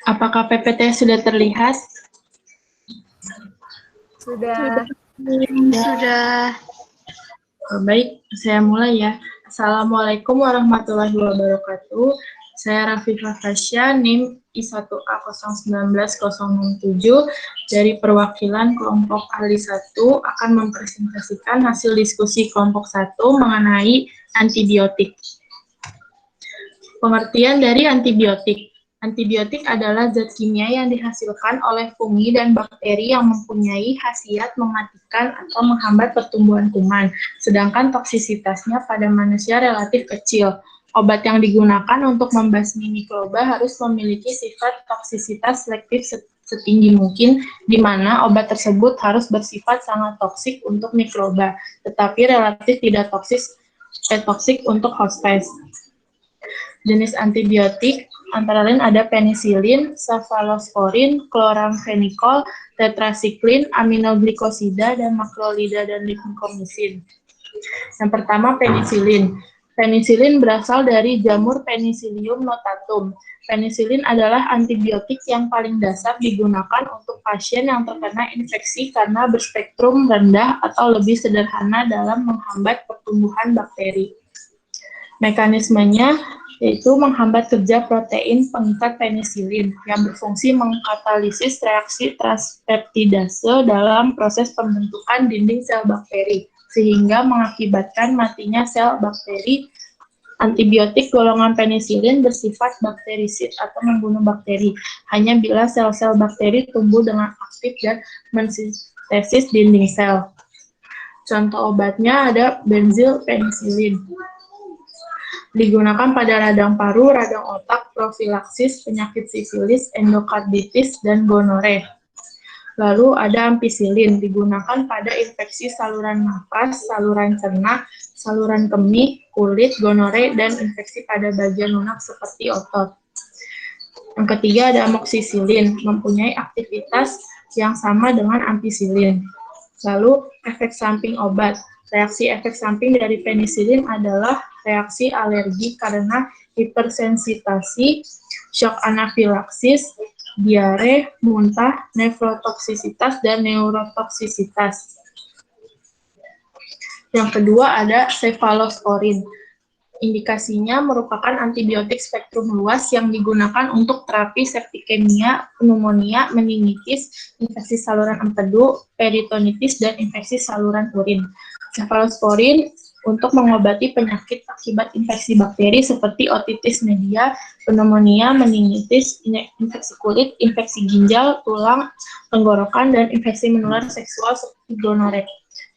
Apakah PPT sudah terlihat? Sudah. Baik, saya mulai ya. Assalamualaikum warahmatullahi wabarakatuh. Saya Rafifah Fasya, NIM I1A019007 dari perwakilan kelompok ahli 1 akan mempresentasikan hasil diskusi kelompok 1 mengenai antibiotik. Pengertian dari antibiotik. Antibiotik adalah zat kimia yang dihasilkan oleh fungi dan bakteri yang mempunyai khasiat mematikan atau menghambat pertumbuhan kuman, sedangkan toksisitasnya pada manusia relatif kecil. Obat yang digunakan untuk membasmi mikroba harus memiliki sifat toksisitas selektif setinggi mungkin, di mana obat tersebut harus bersifat sangat toksik untuk mikroba, tetapi relatif tidak toksik untuk hospes. Jenis antibiotik antara lain ada penisilin, cefalosporin, chloramphenicol, tetrasiklin, aminoglikosida, dan makrolida dan lincomycin. Yang pertama penisilin. Penisilin berasal dari jamur Penicillium notatum. Penisilin adalah antibiotik yang paling dasar digunakan untuk pasien yang terkena infeksi karena berspektrum rendah atau lebih sederhana dalam menghambat pertumbuhan bakteri. Mekanismenya yaitu menghambat kerja protein pengikat penisilin yang berfungsi mengkatalisis reaksi transpeptidase dalam proses pembentukan dinding sel bakteri, sehingga mengakibatkan matinya sel bakteri. Antibiotik golongan penisilin bersifat bakterisid atau membunuh bakteri, hanya bila sel-sel bakteri tumbuh dengan aktif dan mensintesis dinding sel. Contoh obatnya ada benzil penisilin. Digunakan pada radang paru, radang otak, profilaksis, penyakit sifilis, endokarditis, dan gonore. Lalu ada ampicillin, digunakan pada infeksi saluran nafas, saluran cerna, saluran kemih, kulit, gonore, dan infeksi pada bagian lunak seperti otot. Yang ketiga ada amoxicillin, mempunyai aktivitas yang sama dengan ampicillin. Lalu efek samping obat. Reaksi efek samping dari penisilin adalah reaksi alergi karena hipersensitasi, shock anafilaksis, diare, muntah, nefrotoksisitas, dan neurotoksisitas. Yang kedua ada cefalosporin. Indikasinya merupakan antibiotik spektrum luas yang digunakan untuk terapi septikemia, pneumonia, meningitis, infeksi saluran empedu, peritonitis, dan infeksi saluran urin. Cefalosporin untuk mengobati penyakit akibat infeksi bakteri seperti otitis media, pneumonia, meningitis, infeksi kulit, infeksi ginjal, tulang, tenggorokan, dan infeksi menular seksual seperti gonore.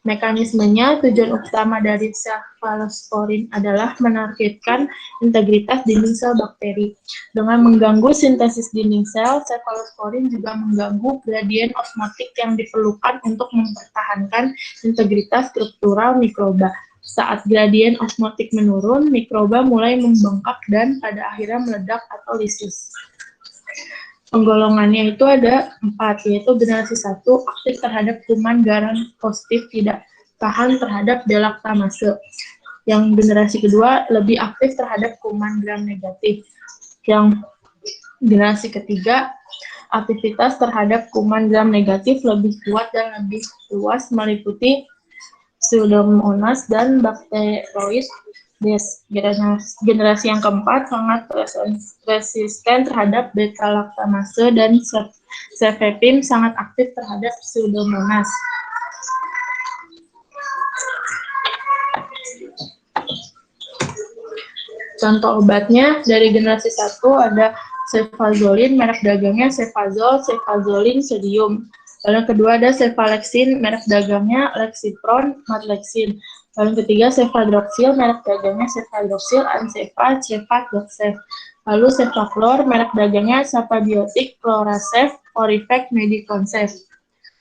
Mekanismenya, tujuan utama dari cefalosporin adalah menargetkan integritas dinding sel bakteri. Dengan mengganggu sintesis dinding sel, cefalosporin juga mengganggu gradien osmotik yang diperlukan untuk mempertahankan integritas struktural mikroba. Saat gradien osmotik menurun, mikroba mulai membengkak dan pada akhirnya meledak atau lisis. Penggolongannya itu ada 4, yaitu generasi 1 aktif terhadap kuman gram positif tidak tahan terhadap delaktamase. Yang generasi kedua lebih aktif terhadap kuman gram negatif. Yang generasi ketiga aktivitas terhadap kuman gram negatif lebih kuat dan lebih luas meliputi Pseudomonas dan bakteroid. Generasi yang keempat sangat resisten terhadap beta-laktamase dan cefepim sangat aktif terhadap Pseudomonas. Contoh obatnya dari generasi 1 ada cefazolin, merek dagangnya Cefazol, cefazolin sodium. Lalu yang kedua ada cefalexin, merek dagangnya Lexipron, Matlexin. Lalu yang ketiga cefadroxil, merek dagangnya Cefadroxil, Ancefa, Cepat, Doxef. Lalu cefaclor, merek dagangnya Sapabiotik, Chlorasef, Orifec, Mediconsef.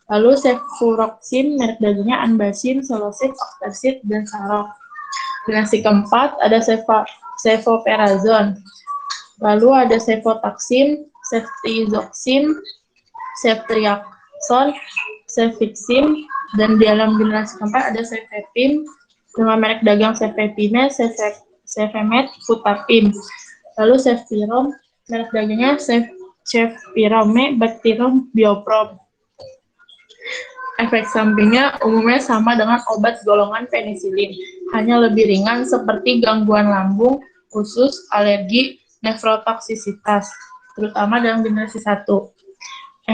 Lalu cefuroxim, merek dagangnya Anbacin, Solosif, Octacit, dan Sarok. Generasi keempat ada cefoperazon. Lalu ada cefotaxim, ceftriaxone, ceftriaxone, cefixim, dan di dalam generasi keempat ada cefepim dengan merek dagang Cefepime, Cefemet, Futapim. Lalu ceftirom, merek dagangnya cefirame, bacterium, bioprom. Efek sampingnya umumnya sama dengan obat golongan penisilin, hanya lebih ringan seperti gangguan lambung, usus, alergi, nefrotoksisitas, terutama dalam generasi 1.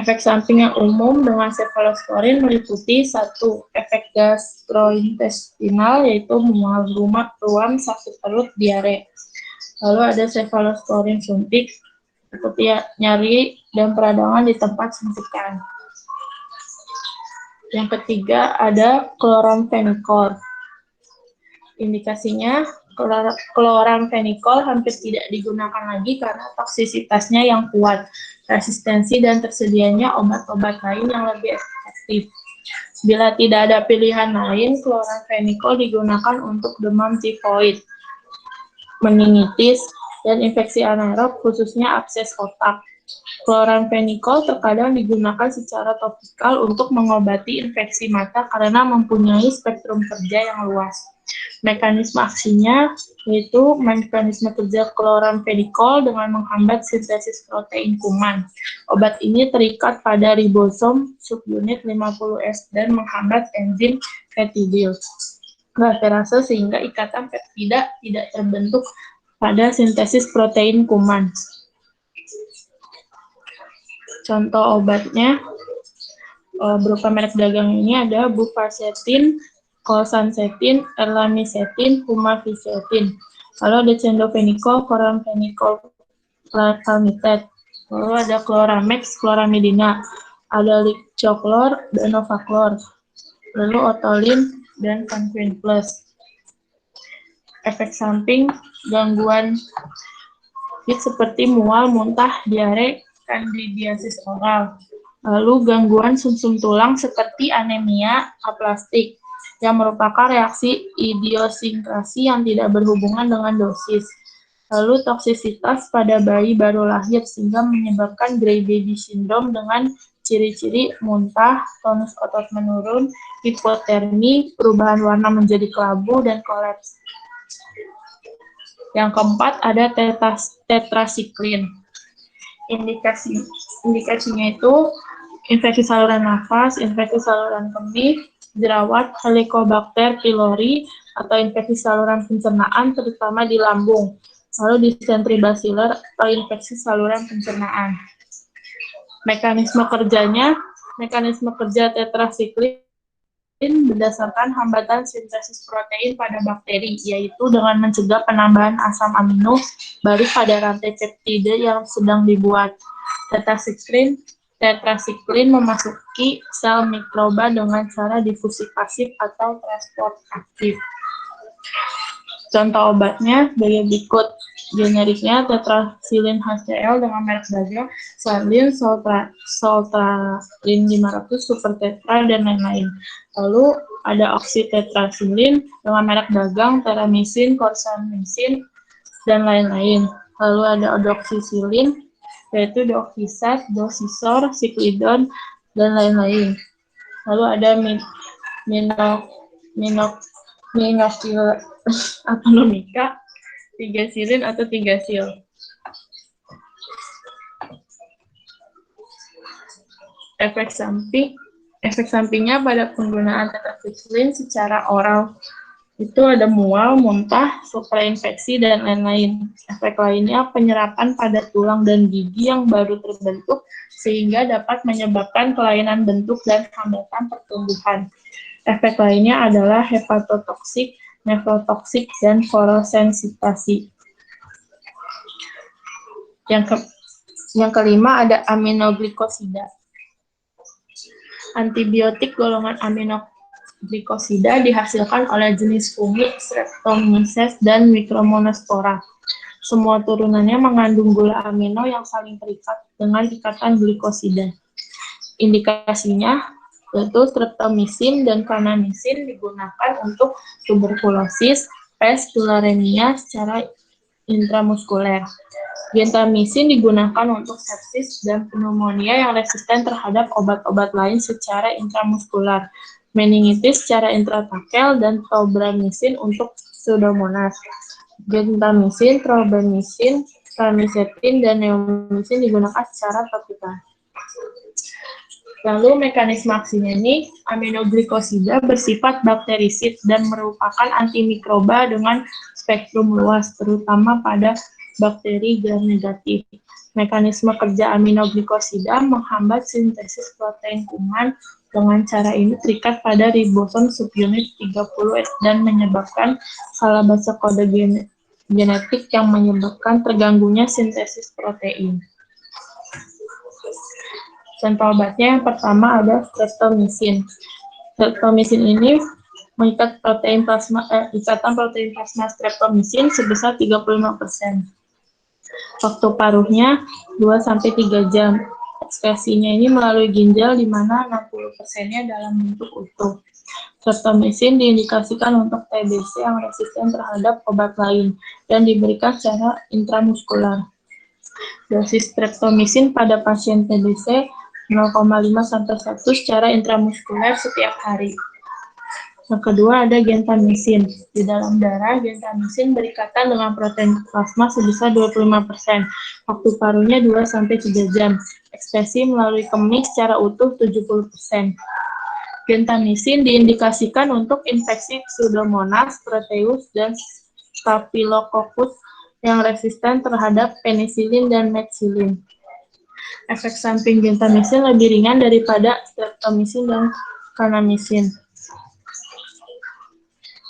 Efek samping yang umum dengan cefalosporin meliputi 1. Efek gastrointestinal, yaitu mual, ruam, sakit perut, diare. Lalu ada cefalosporin suntik, seperti nyeri dan peradangan di tempat suntikan. Yang ketiga ada chloramphenicol. Indikasinya, chloramphenicol hampir tidak digunakan lagi karena toksisitasnya yang kuat, resistensi dan tersedianya obat-obat lain yang lebih efektif. Bila tidak ada pilihan lain, chloramphenicol digunakan untuk demam tifoid, meningitis, dan infeksi anaerob khususnya abses otak. Chloramphenicol terkadang digunakan secara topikal untuk mengobati infeksi mata karena mempunyai spektrum kerja yang luas. Mekanisme aksinya yaitu mekanisme kerja chloramphenicol dengan menghambat sintesis protein kuman. Obat ini terikat pada ribosom subunit 50S dan menghambat enzim peptidil graferase sehingga ikatan peptida tidak terbentuk pada sintesis protein kuman. Contoh obatnya berupa merek dagang ini ada bufacetin, colchicine, erlamisetin, humavicetin. Lalu ada cendophenicol, chloramphenicol, palmitate. Lalu ada chloramex, chloramidina, ada licoclor, dan novaclor. Lalu otolin dan Vanquin Plus. Efek samping gangguan seperti mual, muntah, diare, kandidiasis oral. Lalu gangguan sumsum tulang seperti anemia aplastik yang merupakan reaksi idiosinkrasi yang tidak berhubungan dengan dosis. Lalu toksisitas pada bayi baru lahir sehingga menyebabkan gray baby syndrome dengan ciri-ciri muntah, tonus otot menurun, hipotermi, perubahan warna menjadi kelabu, dan kolaps. Yang keempat ada tetrasiklin. Indikasinya itu infeksi saluran nafas, infeksi saluran kemih, jerawat, Helicobacter pylori, atau infeksi saluran pencernaan terutama di lambung, lalu dysentery baciller atau infeksi saluran pencernaan. Mekanisme kerja tetrasiklin berdasarkan hambatan sintesis protein pada bakteri, yaitu dengan mencegah penambahan asam amino baru pada rantai peptida yang sedang dibuat. Tetrasiklin memasuki sel mikroba dengan cara difusi pasif atau transport aktif. Contoh obatnya berikut. Generiknya tetrasilin HCl dengan merek dagang, Sarlin, Soltran 500, Super Tetra, dan lain-lain. Lalu ada oksitetrasilin dengan merek dagang, Teramisin, Corsamisin, dan lain-lain. Lalu ada odoxysilin, yaitu doxysat, dosisor, siklidon, dan lain-lain. Lalu ada minokil atau lumika, 3 silin atau 3 sil. Efek sampingnya pada penggunaan tetrasiklin secara oral itu ada mual, muntah, suprainfeksi, dan lain-lain. Efek lainnya penyerapan pada tulang dan gigi yang baru terbentuk sehingga dapat menyebabkan kelainan bentuk dan hambatan pertumbuhan. Efek lainnya adalah hepatotoksik, nefrotoksik, dan forosensitasi. Yang kelima ada aminoglikosida. Antibiotik golongan aminoglikosida dihasilkan oleh jenis fungi Streptomyces dan Micromonospora. Semua turunannya mengandung gula amino yang saling terikat dengan ikatan glikosida. Indikasinya yaitu streptomycin dan kanamisin digunakan untuk tuberkulosis, pes, tularemia secara intramuskuler. Gentamicin digunakan untuk sepsis dan pneumonia yang resisten terhadap obat-obat lain secara intramuskular, meningitis secara intratrakeal, dan tobramycin untuk pseudomonas. Gentamicin, tobramycin, ramisetin, dan neomisin digunakan secara topikal. Lalu mekanisme aksinya ini, aminoglikosida bersifat bakterisid dan merupakan antimikroba dengan spektrum luas, terutama pada bakteri gram negatif. Mekanisme kerja aminoglikosida menghambat sintesis protein kuman. Dengan cara ini terikat pada ribosom subunit 30S dan menyebabkan salah baca kode genetik yang menyebabkan terganggunya sintesis protein. Contoh obatnya yang pertama ada streptomisin. Streptomisin ini mengikat ikatan protein plasma streptomisin sebesar 35%. Waktu paruhnya 2-3 jam. Ekspresinya ini melalui ginjal di mana 60%-nya dalam bentuk utuh. Streptomisin diindikasikan untuk TBC yang resisten terhadap obat lain dan diberikan secara intramuskular. Dosis streptomisin pada pasien TBC 0,5-1 secara intramuskuler setiap hari. Yang kedua ada gentamisin. Di dalam darah, gentamisin berikatan dengan protein plasma sebesar 25%. Waktu paruhnya 2-3 jam. Ekspresi melalui kemih secara utuh 70%. Gentamisin diindikasikan untuk infeksi Pseudomonas, Proteus, dan Staphylococcus yang resisten terhadap penisilin dan methicillin. Efek samping gentamisin lebih ringan daripada streptomisin dan kanamisin.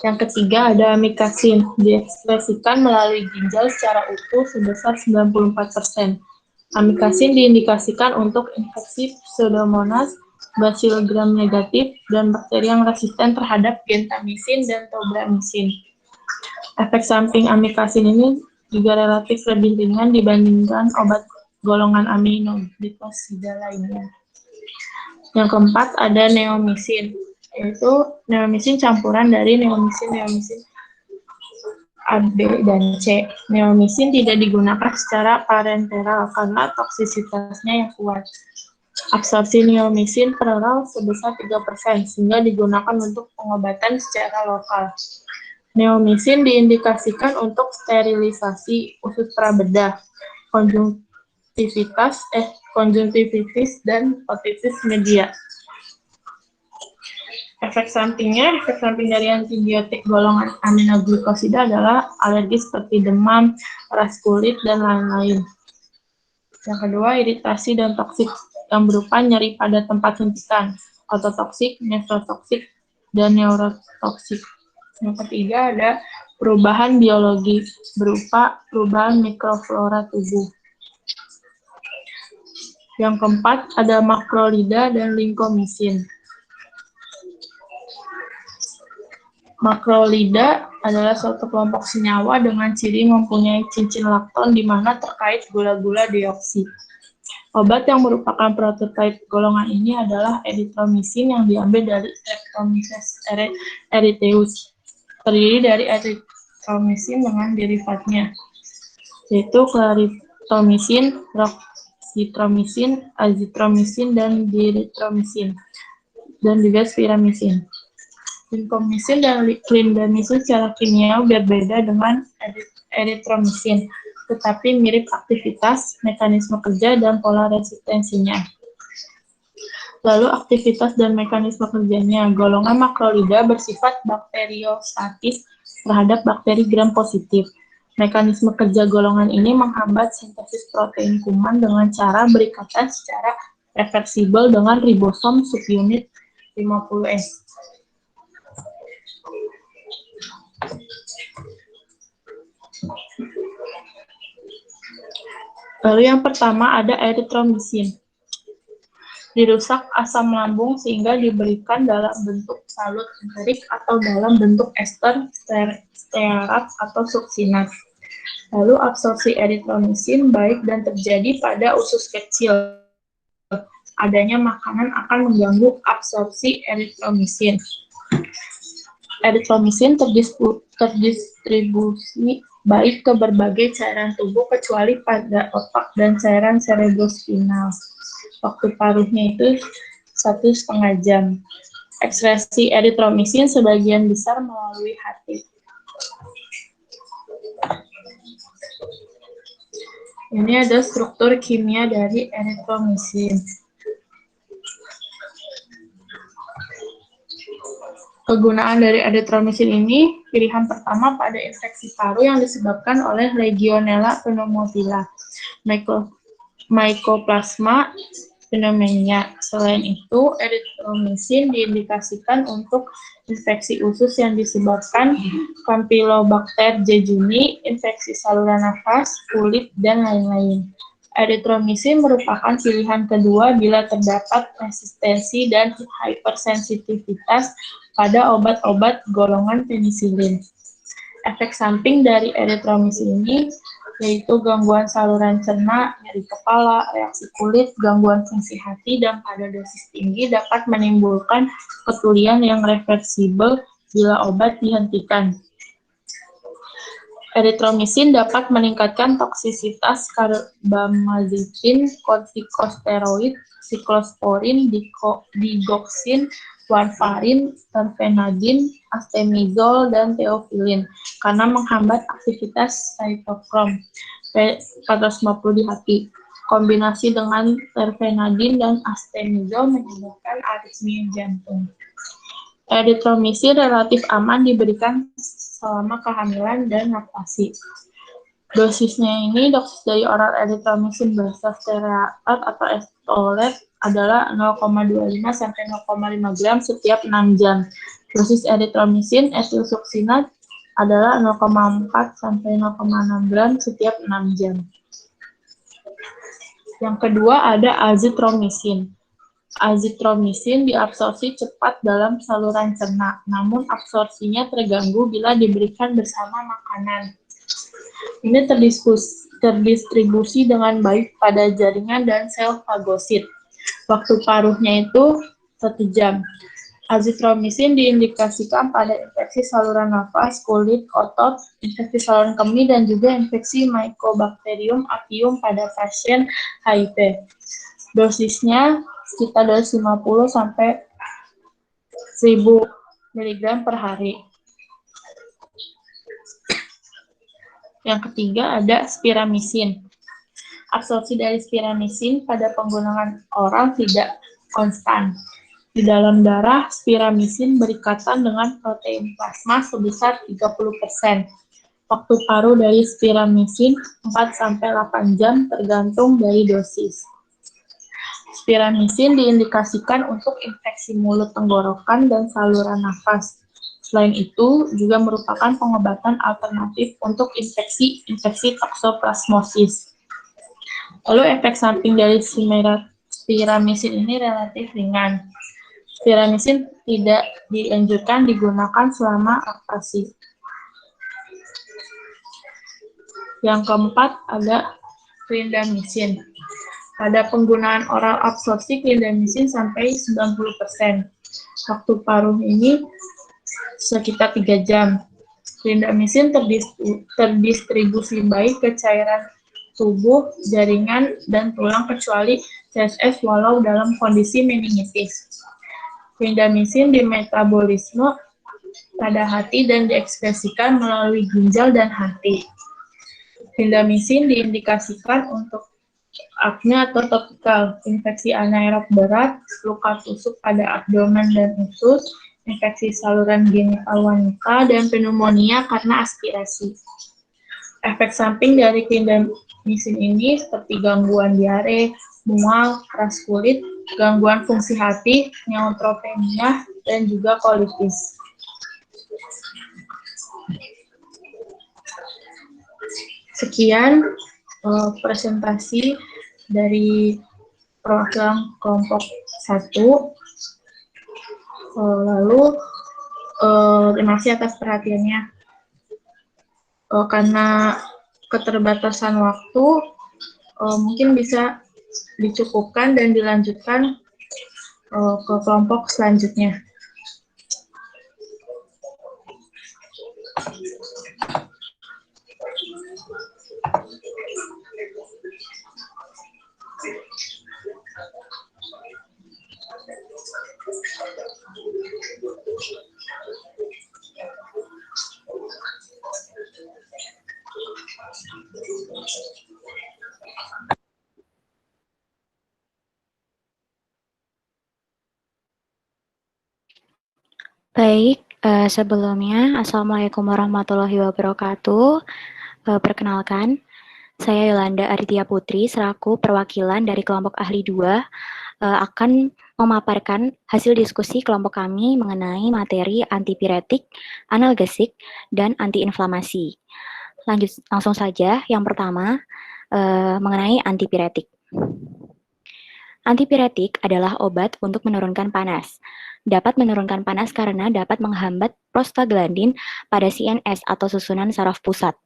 Yang ketiga ada amikacin, diekspresikan melalui ginjal secara utuh sebesar 94%. Amikacin diindikasikan untuk infeksi Pseudomonas, Bacillus gram negatif, dan bakteri yang resisten terhadap gentamisin dan tobramycin. Efek samping amikacin ini juga relatif lebih ringan dibandingkan obat golongan aminoglikosida lainnya. Yang keempat ada neomisin, yaitu neomisin campuran dari neomisin A, B, dan C. Neomisin tidak digunakan secara parenteral karena toksisitasnya yang kuat. Absorpsi neomisin peroral sebesar 3%, sehingga digunakan untuk pengobatan secara lokal. Neomisin diindikasikan untuk sterilisasi usus prabedah, konjungtivitis, dan otitis media. Efek samping dari antibiotik golongan aminoglikosida adalah alergi seperti demam, keras kulit, dan lain-lain. Yang kedua, iritasi dan toksik yang berupa nyeri pada tempat suntikan, ototoksik, nefrotoksik, dan neurotoksik. Yang ketiga ada perubahan biologi berupa perubahan mikroflora tubuh. Yang keempat ada makrolida dan linkomisin. Makrolida adalah suatu kelompok senyawa dengan ciri mempunyai cincin lakton di mana terkait gula-gula deoksi. Obat yang merupakan prototipe golongan ini adalah eritromisin yang diambil dari Streptomyces erytheus. Terdiri dari eritromisin dengan derivatnya, yaitu claritromisin, roxitromisin, azitromisin, dan diritromisin, dan juga spiramisin. Linkomisin dan clindamycin secara kimia berbeda dengan eritromisin, tetapi mirip aktivitas, mekanisme kerja, dan pola resistensinya. Lalu aktivitas dan mekanisme kerjanya. Golongan makrolida bersifat bakteriostatis terhadap bakteri gram positif. Mekanisme kerja golongan ini menghambat sintesis protein kuman dengan cara berikatan secara reversibel dengan ribosom subunit 50S. Lalu yang pertama ada eritromisin. Dirusak asam lambung sehingga diberikan dalam bentuk salut enterik atau dalam bentuk ester stearat atau suksinat. Lalu absorpsi eritromisin baik dan terjadi pada usus kecil. Adanya makanan akan mengganggu absorpsi eritromisin. Eritromisin terdistribusi baik ke berbagai cairan tubuh kecuali pada otak dan cairan cerebrospinal. Waktu paruhnya itu 1,5 jam. Ekspresi eritromisin sebagian besar melalui hati. Ini ada struktur kimia dari eritromisin. Kegunaan dari eritromisin ini, pilihan pertama pada infeksi paru yang disebabkan oleh Legionella pneumophila, Mycoplasma pneumonia. Selain itu, eritromisin diindikasikan untuk infeksi usus yang disebabkan Campylobacter jejuni, infeksi saluran nafas, kulit, dan lain-lain. Eritromisin merupakan pilihan kedua bila terdapat resistensi dan hypersensitivitas pada obat-obat golongan penisilin. Efek samping dari eritromisin ini yaitu gangguan saluran cerna, nyeri kepala, reaksi kulit, gangguan fungsi hati, dan pada dosis tinggi dapat menimbulkan ketulian yang reversibel bila obat dihentikan. Eritromisin dapat meningkatkan toksisitas karbamazepin, kortikosteroid, siklosporin, digoxin, warfarin, terfenadin, astemizol, dan teofilin karena menghambat aktivitas cytokrom P450 di hati. Kombinasi dengan terfenadin dan astemizol menyebabkan aritmia jantung. Eritromisin relatif aman diberikan selama kehamilan dan laktasi. Dosisnya ini, dosis dari oral eritromisin bersasterat atau estolet adalah 0,25 sampai 0,5 gram setiap 6 jam. Dosis eritromisin etilsuksinat adalah 0,4 sampai 0,6 gram setiap 6 jam. Yang kedua ada azitromisin. Azitromisin diabsorpsi cepat dalam saluran cerna, namun absorpsinya terganggu bila diberikan bersama makanan. Ini terdistribusi dengan baik pada jaringan dan sel fagosit. Waktu paruhnya itu 1 jam. Azitromisin diindikasikan pada infeksi saluran nafas, kulit, otot, infeksi saluran kemih, dan juga infeksi Mycobacterium avium pada pasien HIV. Dosisnya sekitar 250 sampai 1000 mg per hari. Yang ketiga ada spiramisin. Absorpsi dari spiramisin pada penggunaan oral tidak konstan. Di dalam darah, spiramisin berikatan dengan protein plasma sebesar 30%. Waktu paruh dari spiramisin 4-8 jam tergantung dari dosis. Spiramisin diindikasikan untuk infeksi mulut tenggorokan dan saluran nafas. Selain itu, juga merupakan pengobatan alternatif untuk infeksi toksoplasmosis. Lalu efek samping dari spiramisin ini relatif ringan. Spiramisin tidak dianjurkan digunakan selama laktasi. Yang keempat ada clindamycin. Pada penggunaan oral absorpsi clindamycin sampai 90%. Waktu paruh ini sekitar 3 jam. Clindamycin terdistribusi baik ke cairan tubuh, jaringan, dan tulang kecuali CSF walau dalam kondisi meningitis. Clindamycin dimetabolisme pada hati dan diekspresikan melalui ginjal dan hati. Clindamycin diindikasikan untuk akne atau topikal, infeksi anaerob berat, luka tusuk pada abdomen dan usus, infeksi saluran genital wanita, dan pneumonia karena aspirasi. Efek samping dari clindamycin ini seperti gangguan diare, mual, keras kulit, gangguan fungsi hati, neutropenia, dan juga kolitis. Sekian presentasi dari perwakilan kelompok 1. Lalu terima kasih atas perhatiannya. Karena keterbatasan waktu, mungkin bisa dicukupkan dan dilanjutkan ke kelompok selanjutnya. Baik, sebelumnya Assalamualaikum warahmatullahi wabarakatuh. Perkenalkan, saya Yolanda Aritya Putri selaku perwakilan dari kelompok ahli 2 akan memaparkan hasil diskusi kelompok kami mengenai materi antipiretik, analgesik, dan antiinflamasi. Langsung saja, yang pertama mengenai antipiretik. Antipiretik adalah obat untuk menurunkan panas. Dapat menurunkan panas karena dapat menghambat prostaglandin pada CNS atau susunan saraf pusat.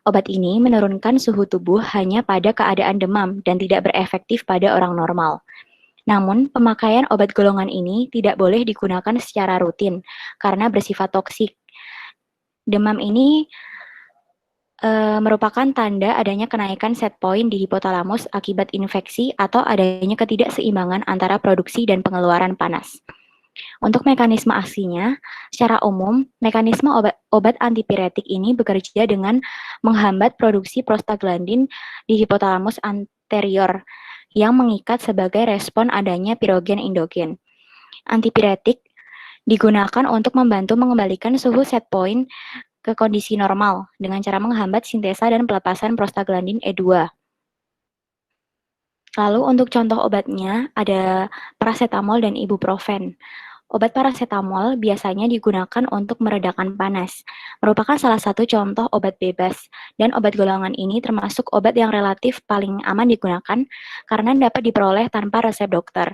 Obat ini menurunkan suhu tubuh hanya pada keadaan demam dan tidak berefektif pada orang normal. Namun, pemakaian obat golongan ini tidak boleh digunakan secara rutin karena bersifat toksik. Demam ini merupakan tanda adanya kenaikan set point di hipotalamus akibat infeksi atau adanya ketidakseimbangan antara produksi dan pengeluaran panas. Untuk mekanisme aksinya, secara umum, mekanisme obat antipiretik ini bekerja dengan menghambat produksi prostaglandin di hipotalamus anterior yang mengikat sebagai respon adanya pirogen endogen. Antipiretik digunakan untuk membantu mengembalikan suhu set point ke kondisi normal dengan cara menghambat sintesa dan pelepasan prostaglandin E2. Lalu untuk contoh obatnya ada paracetamol dan ibuprofen. Obat paracetamol biasanya digunakan untuk meredakan panas, merupakan salah satu contoh obat bebas, dan obat golongan ini termasuk obat yang relatif paling aman digunakan karena dapat diperoleh tanpa resep dokter.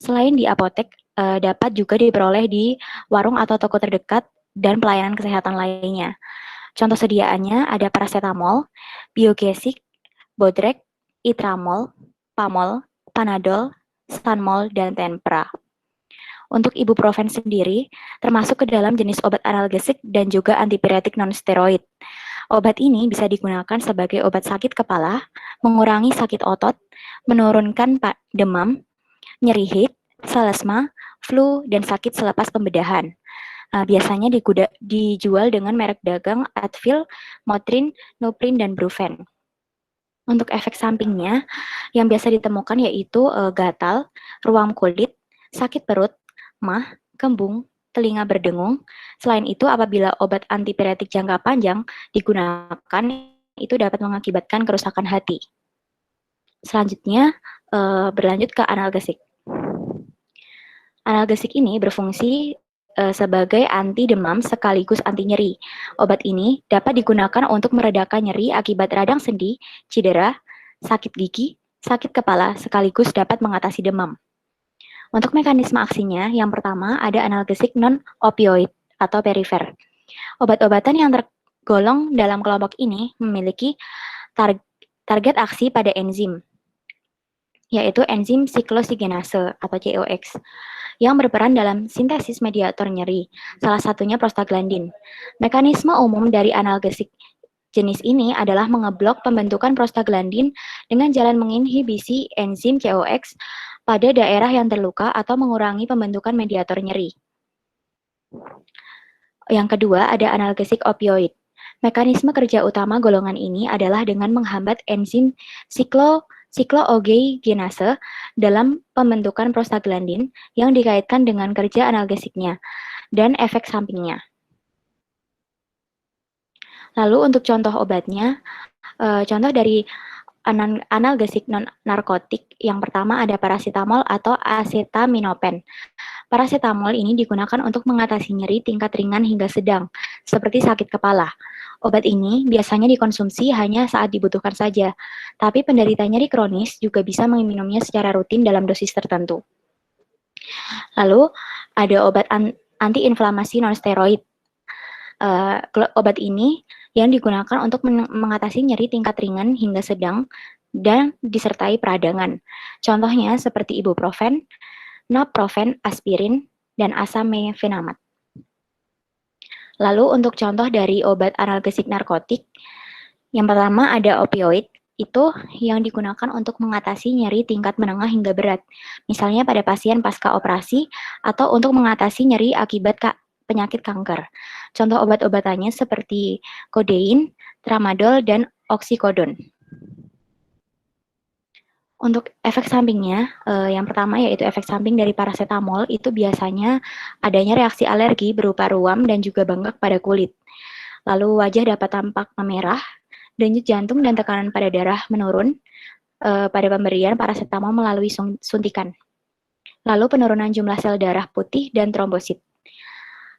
Selain di apotek, dapat juga diperoleh di warung atau toko terdekat dan pelayanan kesehatan lainnya. Contoh sediaannya ada paracetamol, biogesic, bodrek, itramol, pamol, panadol, stanmol, dan tenpra. Untuk ibuprofen sendiri, termasuk ke dalam jenis obat analgesik dan juga antipiretik non-steroid. Obat ini bisa digunakan sebagai obat sakit kepala, mengurangi sakit otot, menurunkan demam, nyeri head, selesma, flu, dan sakit selepas pembedahan. Biasanya dijual dengan merek dagang Advil, Motrin, Nuprin, dan Brufen. Untuk efek sampingnya, yang biasa ditemukan yaitu gatal, ruam kulit, sakit perut, mah, kembung, telinga berdengung. Selain itu, apabila obat antipiretik jangka panjang digunakan, itu dapat mengakibatkan kerusakan hati. Selanjutnya, berlanjut ke analgesik. Analgesik ini berfungsi sebagai anti demam sekaligus anti nyeri. Obat ini dapat digunakan untuk meredakan nyeri akibat radang sendi, cedera, sakit gigi, sakit kepala, sekaligus dapat mengatasi demam. Untuk mekanisme aksinya, yang pertama ada analgesik non-opioid atau perifer. Obat-obatan yang tergolong dalam kelompok ini memiliki target aksi pada enzim, yaitu enzim siklosigenase atau COX, yang berperan dalam sintesis mediator nyeri, salah satunya prostaglandin. Mekanisme umum dari analgesik jenis ini adalah mengeblok pembentukan prostaglandin dengan jalan menginhibisi enzim COX pada daerah yang terluka atau mengurangi pembentukan mediator nyeri. Yang kedua, ada analgesik opioid. Mekanisme kerja utama golongan ini adalah dengan menghambat enzim sikloogegenase dalam pembentukan prostaglandin yang dikaitkan dengan kerja analgesiknya dan efek sampingnya. Lalu untuk contoh obatnya, contoh dari analgesik non-narkotik yang pertama ada paracetamol atau acetaminophen. Paracetamol ini digunakan untuk mengatasi nyeri tingkat ringan hingga sedang, seperti sakit kepala. Obat ini biasanya dikonsumsi hanya saat dibutuhkan saja, tapi penderita nyeri kronis juga bisa meminumnya secara rutin dalam dosis tertentu. Lalu ada obat antiinflamasi non-steroid. Obat ini yang digunakan untuk mengatasi nyeri tingkat ringan hingga sedang dan disertai peradangan. Contohnya seperti ibuprofen, naprofen, aspirin, dan asamefenamat. Lalu untuk contoh dari obat analgesik narkotik, yang pertama ada opioid, itu yang digunakan untuk mengatasi nyeri tingkat menengah hingga berat, misalnya pada pasien pasca operasi atau untuk mengatasi nyeri akibat penyakit kanker. Contoh obat-obatannya seperti kodein, tramadol, dan oksikodon. Untuk efek sampingnya, yang pertama yaitu efek samping dari parasetamol itu biasanya adanya reaksi alergi berupa ruam dan juga bengkak pada kulit. Lalu wajah dapat tampak memerah, denyut jantung dan tekanan pada darah menurun pada pemberian parasetamol melalui suntikan. Lalu penurunan jumlah sel darah putih dan trombosit.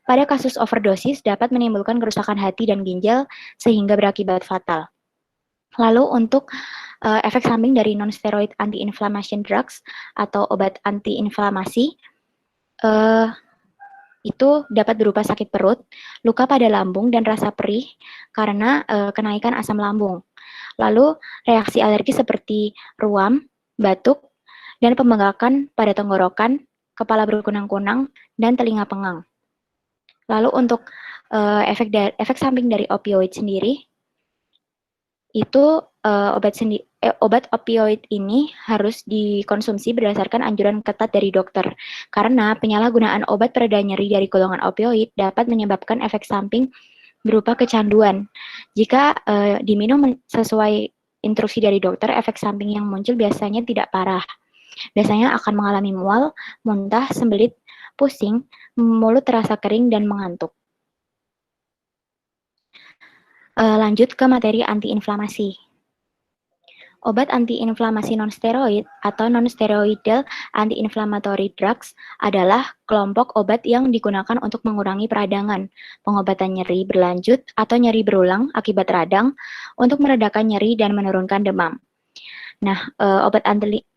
Pada kasus overdosis dapat menimbulkan kerusakan hati dan ginjal sehingga berakibat fatal. Lalu untuk efek samping dari non-steroid anti-inflammation drugs atau obat anti-inflamasi itu dapat berupa sakit perut, luka pada lambung, dan rasa perih karena kenaikan asam lambung. Lalu reaksi alergi seperti ruam, batuk, dan pembengkakan pada tenggorokan, kepala berkunang-kunang, dan telinga pengang. Lalu untuk efek samping dari opioid sendiri, itu obat opioid ini harus dikonsumsi berdasarkan anjuran ketat dari dokter, karena penyalahgunaan obat pereda nyeri dari golongan opioid dapat menyebabkan efek samping berupa kecanduan. Jika diminum sesuai instruksi dari dokter, efek samping yang muncul biasanya tidak parah. Biasanya akan mengalami mual, muntah, sembelit, pusing, mulut terasa kering, dan mengantuk. Lanjut ke materi antiinflamasi. Obat antiinflamasi non-steroid atau non-steroidal anti-inflammatory drugs adalah kelompok obat yang digunakan untuk mengurangi peradangan, pengobatan nyeri berlanjut atau nyeri berulang akibat radang, untuk meredakan nyeri dan menurunkan demam. Nah, obat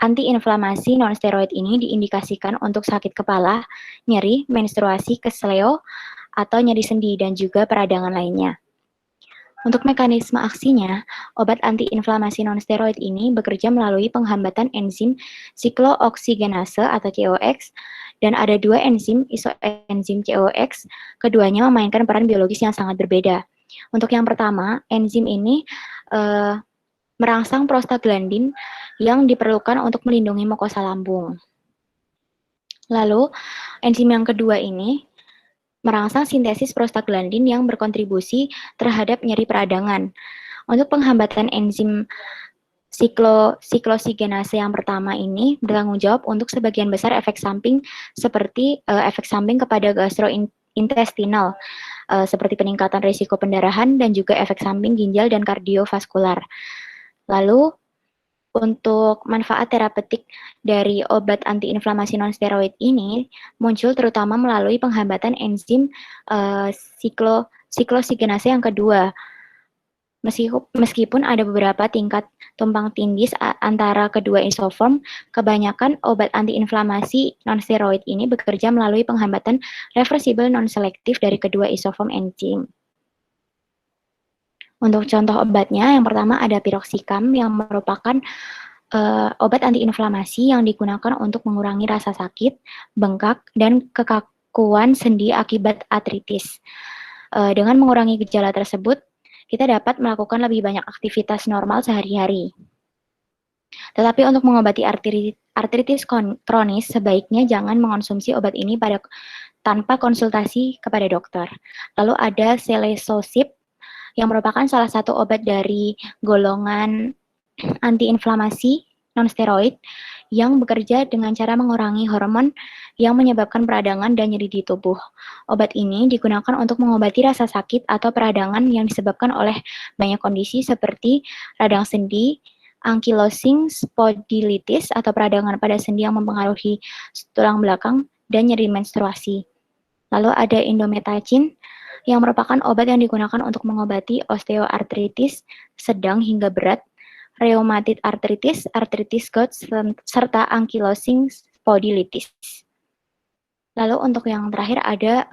antiinflamasi non-steroid ini diindikasikan untuk sakit kepala, nyeri, menstruasi, kesleo, atau nyeri sendi, dan juga peradangan lainnya. Untuk mekanisme aksinya, obat antiinflamasi non-steroid ini bekerja melalui penghambatan enzim siklooksigenase atau COX, dan ada dua enzim isoenzim COX, keduanya memainkan peran biologis yang sangat berbeda. Untuk yang pertama, enzim ini merangsang prostaglandin yang diperlukan untuk melindungi mukosa lambung. Lalu, enzim yang kedua ini merangsang sintesis prostaglandin yang berkontribusi terhadap nyeri peradangan. Untuk penghambatan enzim siklooksigenase yang pertama ini bertanggung jawab untuk sebagian besar efek samping seperti efek samping kepada gastrointestinal, seperti peningkatan risiko pendarahan dan juga efek samping ginjal dan kardiovaskular. Lalu untuk manfaat terapeutik dari obat antiinflamasi non-steroid ini muncul terutama melalui penghambatan enzim siklooksigenase yang kedua. Meskipun ada beberapa tingkat tumpang tindih antara kedua isoform, kebanyakan obat antiinflamasi non-steroid ini bekerja melalui penghambatan reversibel non-selektif dari kedua isoform enzim. Untuk contoh obatnya, yang pertama ada piroxicam yang merupakan obat antiinflamasi yang digunakan untuk mengurangi rasa sakit, bengkak, dan kekakuan sendi akibat artritis. Dengan mengurangi gejala tersebut, kita dapat melakukan lebih banyak aktivitas normal sehari-hari. Tetapi untuk mengobati artritis kronis, sebaiknya jangan mengonsumsi obat ini tanpa konsultasi kepada dokter. Lalu ada selesosip, yang merupakan salah satu obat dari golongan antiinflamasi non-steroid yang bekerja dengan cara mengurangi hormon yang menyebabkan peradangan dan nyeri di tubuh. Obat ini digunakan untuk mengobati rasa sakit atau peradangan yang disebabkan oleh banyak kondisi seperti radang sendi, ankylosing spondylitis atau peradangan pada sendi yang mempengaruhi tulang belakang, dan nyeri menstruasi. Lalu ada indomethacin, yang merupakan obat yang digunakan untuk mengobati osteoartritis sedang hingga berat, rheumatoid arthritis, arthritis gout, serta ankylosing spondylitis. Lalu untuk yang terakhir ada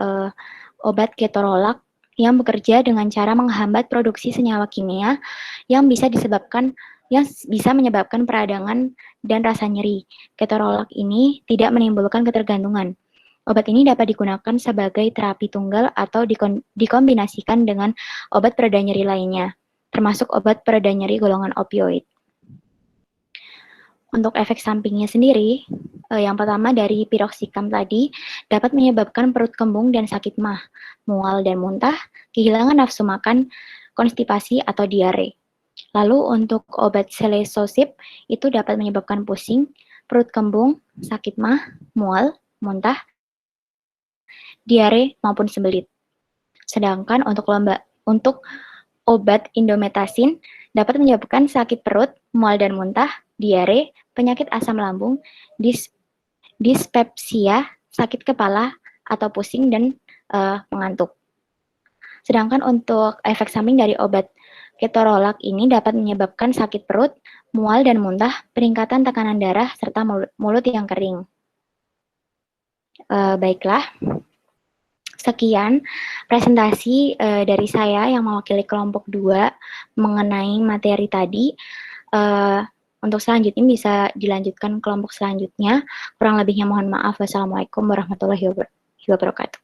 obat ketorolac yang bekerja dengan cara menghambat produksi senyawa kimia yang bisa menyebabkan peradangan dan rasa nyeri. Ketorolac ini tidak menimbulkan ketergantungan. Obat ini dapat digunakan sebagai terapi tunggal atau dikombinasikan dengan obat pereda nyeri lainnya, termasuk obat pereda nyeri golongan opioid. Untuk efek sampingnya sendiri, yang pertama dari piroxicam tadi dapat menyebabkan perut kembung dan sakit mah, mual dan muntah, kehilangan nafsu makan, konstipasi atau diare. Lalu untuk obat selesosip itu dapat menyebabkan pusing, perut kembung, sakit mah, mual, muntah, diare maupun sembelit. Sedangkan untuk obat indometasin dapat menyebabkan sakit perut, mual dan muntah, diare, penyakit asam lambung, dispepsia, sakit kepala atau pusing dan mengantuk. Sedangkan untuk efek samping dari obat ketorolak ini dapat menyebabkan sakit perut, mual dan muntah, peningkatan tekanan darah, serta mulut yang kering. Baiklah, sekian presentasi dari saya yang mewakili kelompok 2 mengenai materi tadi. Untuk selanjutnya bisa dilanjutkan kelompok selanjutnya. Kurang lebihnya mohon maaf. Wassalamualaikum warahmatullahi wabarakatuh.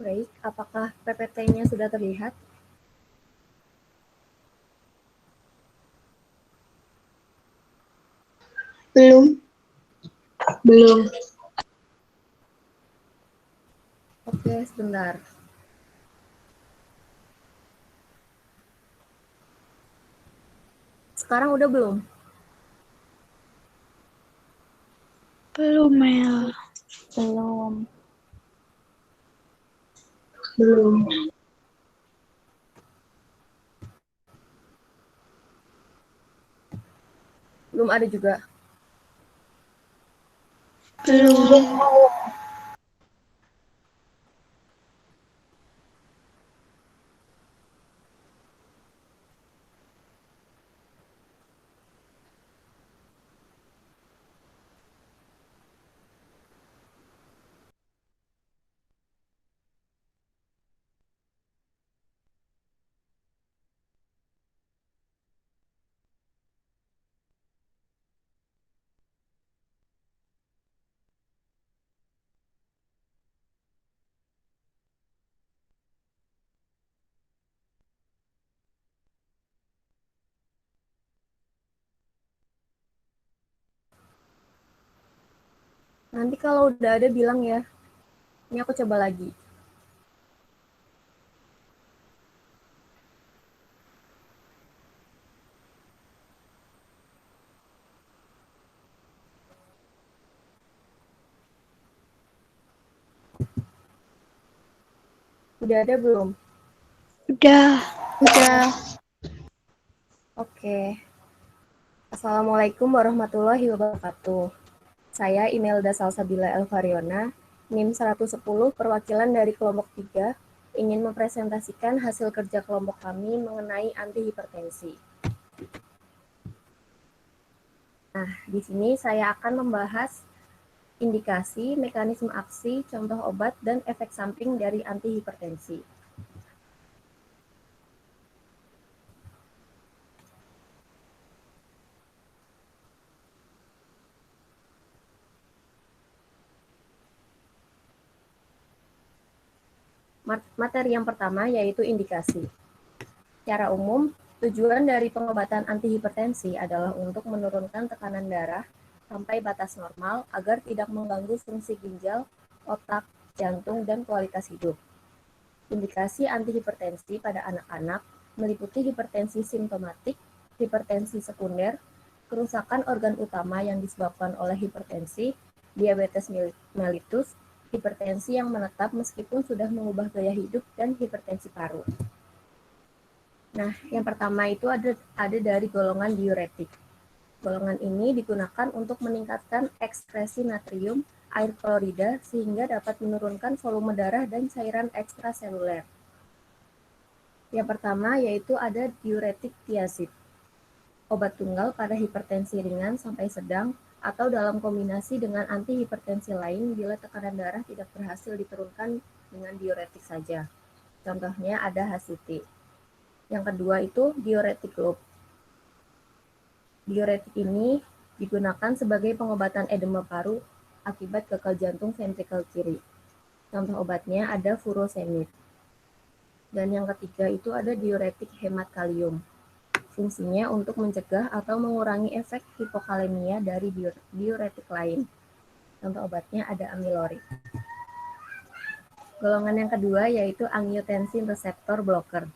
Baik, apakah PPT-nya sudah terlihat? Belum. Oke, sebentar. Sekarang udah belum? Belum, Mel. Belum. Belum ada juga. Belum. Nanti kalau udah ada bilang ya. Ini aku coba lagi. Udah ada belum? Udah. Oke. Assalamualaikum warahmatullahi wabarakatuh. Saya Imelda Salsabila Elvariona, NIM 110, perwakilan dari kelompok 3, ingin mempresentasikan hasil kerja kelompok kami mengenai antihipertensi. Nah, di sini saya akan membahas indikasi, mekanisme aksi, contoh obat, dan efek samping dari antihipertensi. Materi yang pertama yaitu indikasi. Secara umum, tujuan dari pengobatan antihipertensi adalah untuk menurunkan tekanan darah sampai batas normal agar tidak mengganggu fungsi ginjal, otak, jantung, dan kualitas hidup. Indikasi antihipertensi pada anak-anak meliputi hipertensi simptomatik, hipertensi sekunder, kerusakan organ utama yang disebabkan oleh hipertensi, diabetes mellitus, hipertensi yang menetap meskipun sudah mengubah gaya hidup, dan hipertensi paru. Nah, yang pertama itu ada dari golongan diuretik. Golongan ini digunakan untuk meningkatkan ekskresi natrium, air klorida, sehingga dapat menurunkan volume darah dan cairan ekstraseluler. Yang pertama yaitu ada diuretik tiazid. Obat tunggal pada hipertensi ringan sampai sedang atau dalam kombinasi dengan antihipertensi lain bila tekanan darah tidak berhasil diturunkan dengan diuretik saja. Contohnya ada HCT. Yang kedua itu diuretik loop. Diuretik ini Digunakan sebagai pengobatan edema paru akibat gagal jantung ventrikel kiri. Contoh obatnya ada furosemid. Dan yang ketiga itu ada diuretik hemat kalium. Fungsinya untuk mencegah atau mengurangi efek hipokalemia dari diuretik lain. Contoh obatnya ada amiloride. Golongan yang kedua yaitu angiotensin receptor blocker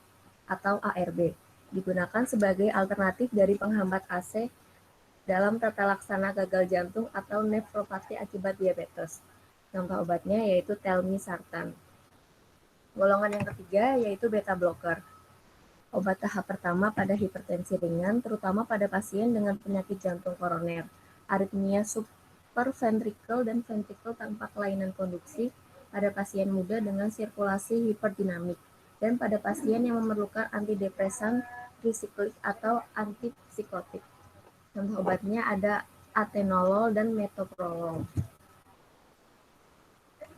atau ARB. Digunakan sebagai alternatif dari penghambat AC dalam tata laksana gagal jantung atau nefropati akibat diabetes. Contoh obatnya yaitu telmisartan. Golongan yang ketiga yaitu beta blocker. Obat tahap pertama pada hipertensi ringan, terutama pada pasien dengan penyakit jantung koroner, aritmia supraventrikel dan ventrikel tanpa kelainan konduksi, pada pasien muda dengan sirkulasi hiperdinamik, dan pada pasien yang memerlukan antidepresan trisiklik atau antipsikotik. Contoh obatnya ada atenolol dan metoprolol.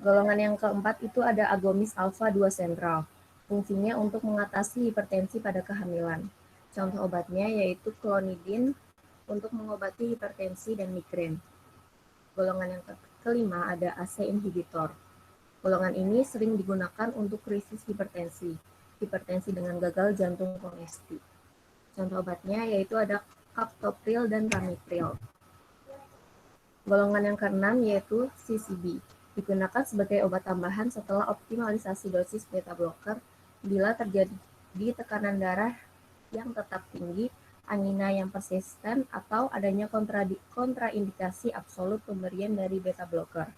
Golongan yang keempat itu ada agonis alfa 2 sentral. Fungsinya untuk mengatasi hipertensi pada kehamilan. Contoh obatnya yaitu klonidin untuk mengobati hipertensi dan migrain. Golongan yang kelima ada AC inhibitor. Golongan ini sering digunakan untuk krisis hipertensi dengan gagal jantung kongesti. Contoh obatnya yaitu ada captopril dan ramipril. Golongan yang keenam yaitu CCB. Digunakan sebagai obat tambahan setelah optimalisasi dosis beta blocker bila terjadi tekanan darah yang tetap tinggi, angina yang persisten, atau adanya kontraindikasi absolut pemberian dari beta blocker.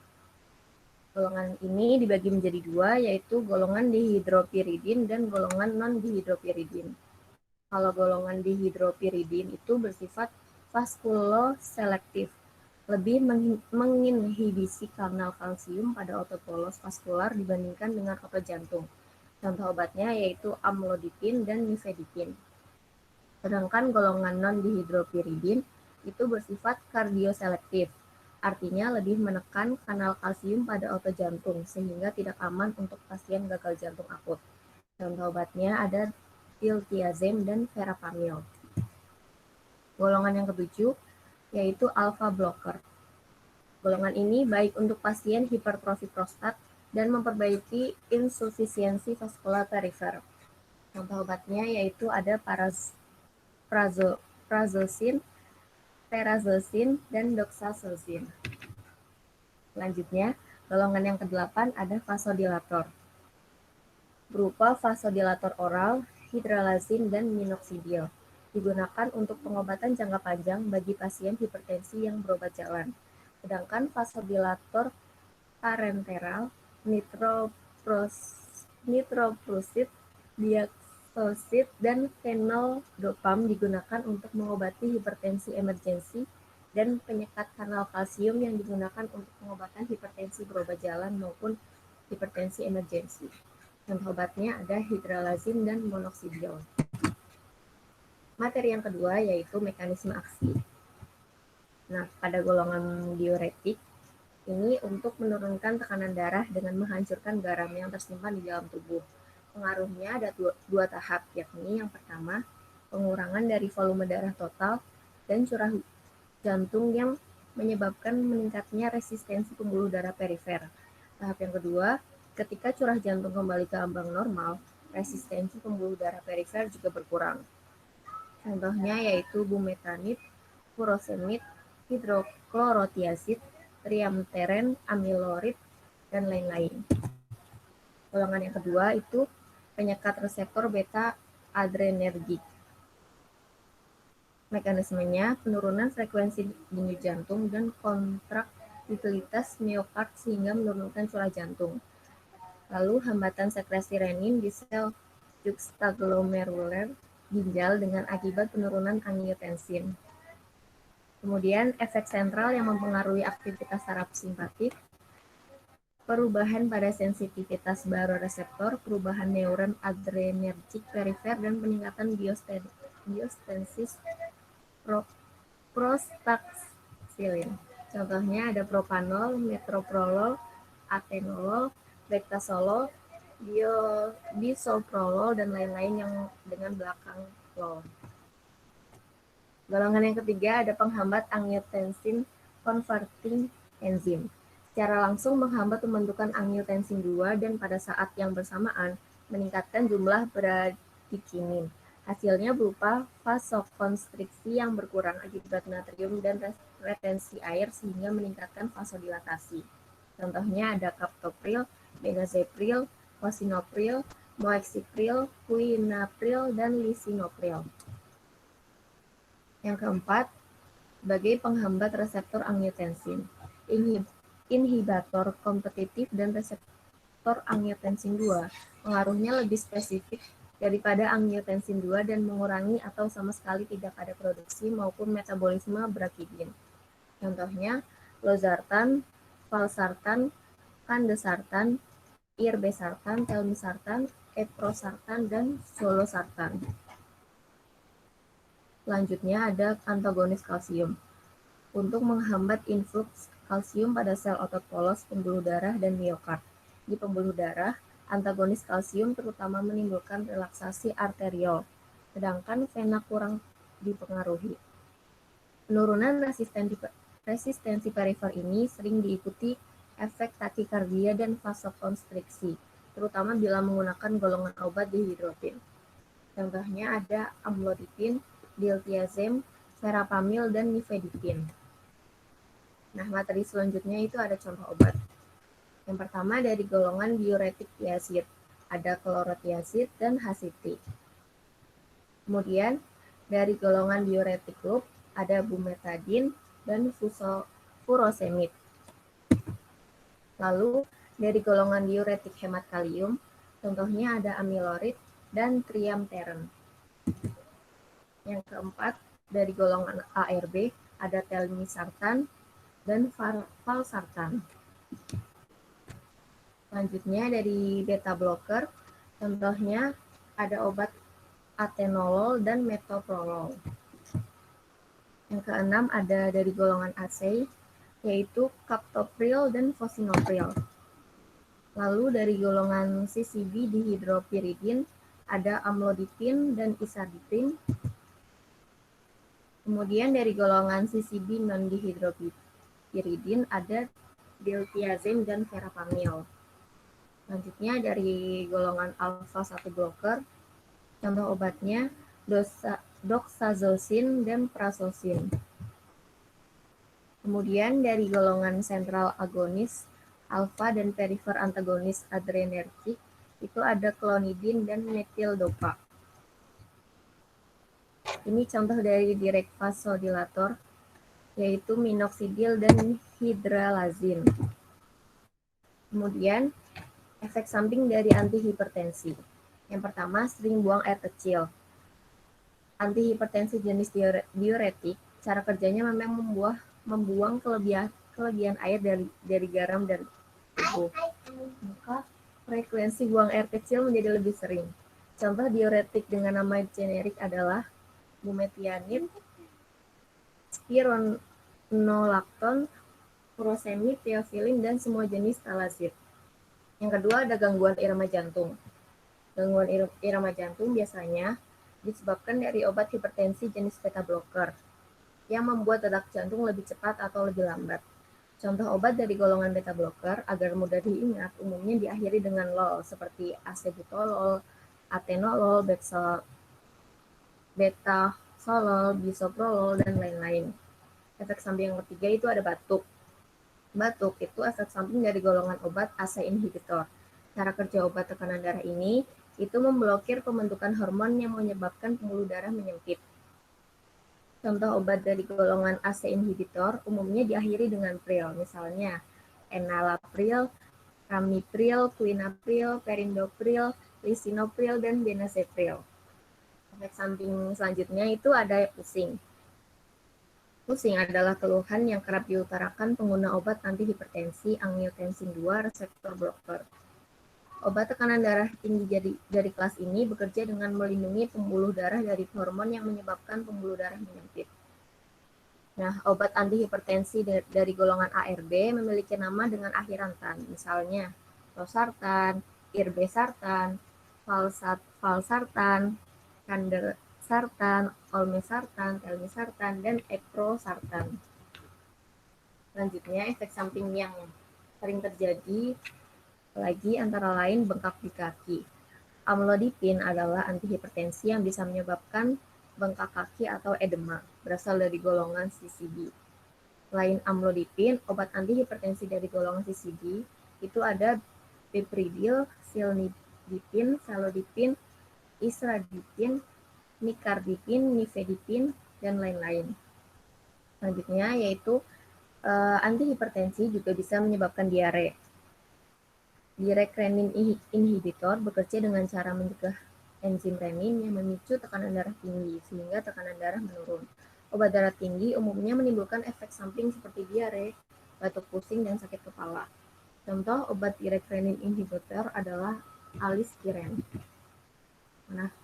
Golongan ini dibagi menjadi dua, yaitu golongan dihidropiridin dan golongan non-dihidropiridin. Kalau golongan dihidropiridin itu bersifat vaskuloselektif, lebih menginhibisi kanal kalsium pada otot polos vaskular dibandingkan dengan otot jantung. Contoh obatnya yaitu amlodipin dan nifedipin. Sedangkan golongan non-dihidropiridin itu bersifat kardioselektif, artinya lebih menekan kanal kalsium pada otot jantung sehingga tidak aman untuk pasien gagal jantung akut. Contoh obatnya ada diltiazem dan verapamil. Golongan yang ketujuh yaitu alpha blocker. Golongan ini baik untuk pasien hipertrofi prostat dan memperbaiki insufisiensi vaskular perifer. Contoh obatnya yaitu ada prazosin, terazosin, dan doxazosin. Selanjutnya, golongan yang ke-8 ada vasodilator. Berupa vasodilator oral, hidralazin, dan minoxidil. Digunakan untuk pengobatan jangka panjang bagi pasien hipertensi yang berobat jalan. Sedangkan vasodilator parenteral, nitroprusid, diaktosid, dan fenoldopam digunakan untuk mengobati hipertensi emergensi dan penyekat kanal kalsium yang digunakan untuk pengobatan hipertensi berobat jalan maupun hipertensi emergensi. Contoh obatnya ada hidralazin dan monoxidil. Materi yang kedua yaitu mekanisme aksi. Nah, pada golongan diuretik, ini untuk menurunkan tekanan darah dengan menghancurkan garam yang tersimpan di dalam tubuh. Pengaruhnya ada dua tahap, yakni yang pertama, pengurangan dari volume darah total dan curah jantung yang menyebabkan meningkatnya resistensi pembuluh darah perifer. Tahap yang kedua, ketika curah jantung kembali ke ambang normal, resistensi pembuluh darah perifer juga berkurang. Contohnya yaitu bumetanid, furosemid, hidroklorotiazid, triamteren, amiloride, dan lain-lain. Golongan yang kedua itu penyekat reseptor beta adrenergik. Mekanismenya penurunan frekuensi denyut jantung dan kontraktilitas miokard sehingga menurunkan curah jantung. Lalu hambatan sekresi renin di sel juxtaglomeruler ginjal dengan akibat penurunan angiotensin. Kemudian efek sentral yang mempengaruhi aktivitas saraf simpatik, perubahan pada sensitivitas baroreseptor, perubahan neuron adrenergik perifer, dan peningkatan biostensis prostaksilin. Contohnya ada propanol, metoprolol, atenolol, bectasolol, bisoprolol, dan lain-lain yang dengan belakang lol. Golongan yang ketiga ada penghambat angiotensin converting enzim. Secara langsung menghambat pembentukan angiotensin 2 dan pada saat yang bersamaan meningkatkan jumlah bradikinin. Hasilnya berupa vasokonstriksi yang berkurang akibat natrium dan retensi air sehingga meningkatkan vasodilatasi. Contohnya ada captopril, benazepril, fosinopril, moexipril, quinapril, dan lisinopril. Yang keempat, sebagai penghambat reseptor angiotensin. Inhibitor kompetitif dan reseptor angiotensin 2 pengaruhnya lebih spesifik daripada angiotensin 2 dan mengurangi atau sama sekali tidak ada produksi maupun metabolisme bradikinin. Contohnya, losartan, valsartan, kandesartan, irbesartan, telmisartan, eprosartan, dan zolosartan. Selanjutnya ada antagonis kalsium. Untuk menghambat influx kalsium pada sel otot polos, pembuluh darah, dan miokard. Di pembuluh darah, antagonis kalsium terutama menimbulkan relaksasi arteriol, sedangkan vena kurang dipengaruhi. Penurunan resistensi perifer ini sering diikuti efek takikardia dan vasokonstriksi, terutama bila menggunakan golongan obat dihidrogen. Contohnya ada amlodipin, diltiazem, verapamil, dan nifedipin. Nah, materi selanjutnya itu ada contoh obat. Yang pertama dari golongan diuretik tiazid, ada klorotiazid dan hasiti. Kemudian dari golongan diuretik loop ada bumetadin dan furosemid. Lalu dari golongan diuretik hemat kalium, contohnya ada amilorid dan triamteren. Yang keempat, dari golongan ARB ada telmisartan dan valsartan. Selanjutnya dari beta blocker, contohnya ada obat atenolol dan metoprolol. Yang keenam ada dari golongan AC, yaitu captopril dan fosinopril. Lalu dari golongan CCB dihidropiridin ada amlodipin dan isardipin. Kemudian dari golongan CCB non-dihidropiridin ada diltiazem dan verapamil. Selanjutnya dari golongan alpha-1 blocker, contoh obatnya doxazosin dan prazosin. Kemudian dari golongan sentral agonis, alpha dan perifer antagonis adrenergic, itu ada klonidin dan metildopa. Ini contoh dari direct vasodilator, yaitu minoxidil dan hidralazin. Kemudian, efek samping dari antihipertensi. Yang pertama, sering buang air kecil. Antihipertensi jenis diuretik, cara kerjanya memang membuang kelebihan air dari garam dan tubuh. Maka, frekuensi buang air kecil menjadi lebih sering. Contoh diuretik dengan nama generik adalah bumetianib, spironolakton, furosemid, theophylline, dan semua jenis talazid. Yang kedua ada gangguan irama jantung. Gangguan irama jantung biasanya disebabkan dari obat hipertensi jenis beta blocker yang membuat detak jantung lebih cepat atau lebih lambat. Contoh obat dari golongan beta blocker agar mudah diingat umumnya diakhiri dengan lol seperti acebutolol, atenolol, betasolol, bisoprolol, dan lain-lain. Efek samping yang ketiga itu ada batuk. Batuk itu efek samping dari golongan obat ACE inhibitor. Cara kerja obat tekanan darah ini itu memblokir pembentukan hormon yang menyebabkan pembuluh darah menyempit. Contoh obat dari golongan ACE inhibitor umumnya diakhiri dengan pril, misalnya enalapril, ramipril, quinapril, perindopril, lisinopril, dan benazepril. Efek samping selanjutnya itu ada pusing. Pusing adalah keluhan yang kerap diutarakan pengguna obat antihipertensi angiotensin 2 reseptor blocker. Obat tekanan darah tinggi dari kelas ini bekerja dengan melindungi pembuluh darah dari hormon yang menyebabkan pembuluh darah menyempit. Nah, obat antihipertensi dari golongan ARB memiliki nama dengan akhiran tan, misalnya losartan, irbesartan, valsartan, sartan, olmesartan, telmisartan, dan eprosartan. Selanjutnya, efek samping yang sering terjadi lagi antara lain bengkak di kaki. Amlodipin adalah antihipertensi yang bisa menyebabkan bengkak kaki atau edema, berasal dari golongan CCB. Selain amlodipin, obat antihipertensi dari golongan CCB itu ada pipridil, cilnidipin, felodipin, isradipin, nicardipin, nifedipin, dan lain-lain. Selanjutnya yaitu antihipertensi juga bisa menyebabkan diare. Direct renin inhibitor bekerja dengan cara mencegah enzim renin yang memicu tekanan darah tinggi sehingga tekanan darah menurun. Obat darah tinggi umumnya menimbulkan efek samping seperti diare, batuk pusing, dan sakit kepala. Contoh obat direct renin inhibitor adalah aliskiren. Nah,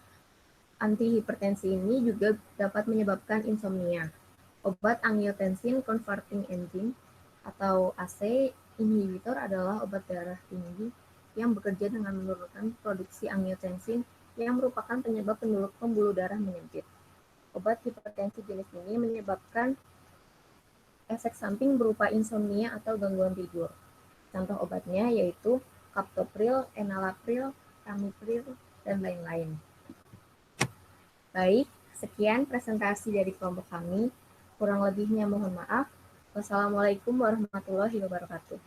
antihipertensi ini juga dapat menyebabkan insomnia. Obat angiotensin converting enzyme atau AC inhibitor adalah obat darah tinggi yang bekerja dengan menurunkan produksi angiotensin yang merupakan penyebab pembuluh darah menyempit. Obat hipertensi jenis ini menyebabkan efek samping berupa insomnia atau gangguan tidur. Contoh obatnya yaitu captopril, enalapril, ramipril, dan lain-lain. Baik, sekian presentasi dari kelompok kami. Kurang lebihnya mohon maaf. Wassalamualaikum warahmatullahi wabarakatuh.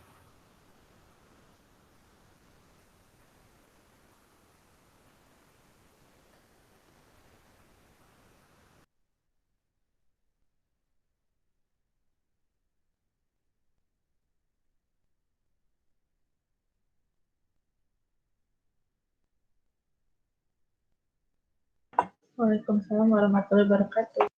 Waalaikumsalam warahmatullahi wabarakatuh.